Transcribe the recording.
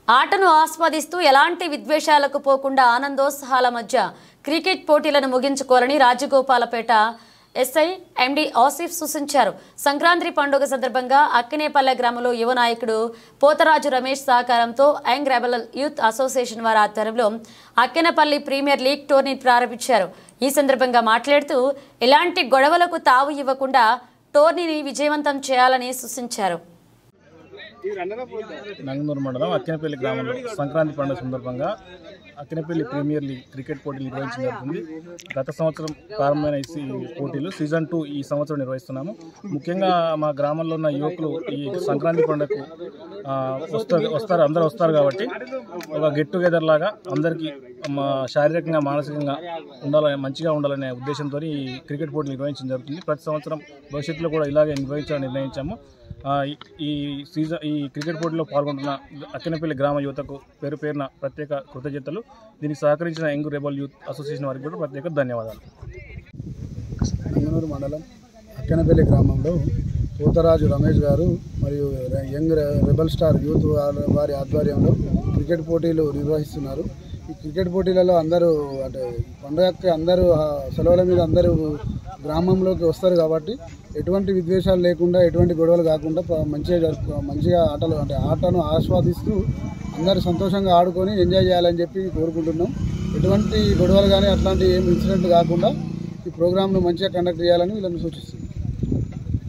ఆటను ఆస్వాదిస్తూ ఎలాంటి విద్వేషాలకు పోకుండా ఆనందోత్సాహాల మధ్య క్రికెట్ పోటీలను ముగించుకోవాలని రాజగోపాలపేట ఎస్ఐ ఎండి ఆసిఫ్ సూచించారు. సంక్రాంతి పండుగ సందర్భంగా అక్కినేపల్లె గ్రామంలో యువ నాయకుడు పోతరాజు రమేష్ సహకారంతో యంగ్ రెబల్ యూత్ అసోసియేషన్ వారి ఆధ్వర్యంలో అక్కినేపల్లి ప్రీమియర్ లీగ్ టోర్నీ ప్రారంభించారు. ఈ సందర్భంగా మాట్లాడుతూ ఎలాంటి గొడవలకు తావు ఇవ్వకుండా టోర్నీని విజయవంతం చేయాలని సూచించారు. నంగనూరు మండలం అక్కినేపల్లి గ్రామంలో సంక్రాంతి పండుగ సందర్భంగా అక్కినేపల్లి ప్రీమియర్ లీగ్ క్రికెట్ పోటీలు నిర్వహించడం జరుగుతుంది. గత సంవత్సరం ప్రారంభమైన ఈ పోటీలు సీజన్ 2 ఈ సంవత్సరం నిర్వహిస్తున్నాము. ముఖ్యంగా మా గ్రామంలో ఉన్న యువకులు ఈ సంక్రాంతి పండుగకు అందరూ వస్తారు కాబట్టి ఒక గెట్ టుగెదర్ లాగా అందరికీ శారీరకంగా మానసికంగా మంచిగా ఉండాలనే ఉద్దేశంతో ఈ క్రికెట్ పోటీలు నిర్వహించడం జరుగుతుంది. ప్రతి సంవత్సరం భవిష్యత్తులో కూడా ఇలాగే నిర్వహించాలని నిర్ణయించాము. ఈ క్రికెట్ పోటీలో పాల్గొంటున్న అక్కినేపల్లి గ్రామ యువతకు పేరు పేరున ప్రత్యేక కృతజ్ఞతలు. దీనికి సహకరించిన యంగ్ రెబల్ యూత్ అసోసియేషన్ వారికి కూడా ప్రత్యేక ధన్యవాదాలు. నంగనూరు మండలం అక్కినేపల్లి గ్రామంలో పోతరాజు రమేష్ గారు మరియు యంగ్ రెబల్ స్టార్ యూత్ వారి ఆధ్వర్యంలో క్రికెట్ పోటీలు నిర్వహిస్తున్నారు. ఈ క్రికెట్ పోటీలలో అందరూ అంటే పండుగకి అందరూ సెలవుల మీద అందరూ గ్రామంలోకి వస్తారు కాబట్టి ఎటువంటి విద్వేషాలు లేకుండా ఎటువంటి గొడవలు కాకుండా మంచిగా ఆటను ఆస్వాదిస్తూ అందరూ సంతోషంగా ఆడుకొని ఎంజాయ్ చేయాలని చెప్పి కోరుకుంటున్నాం. ఎటువంటి గొడవలు కానీ అట్లాంటి ఏం ఇన్సిడెంట్ కాకుండా ఈ ప్రోగ్రామ్ను మంచిగా కండక్ట్ చేయాలని వీళ్ళని సూచిస్తున్నాం.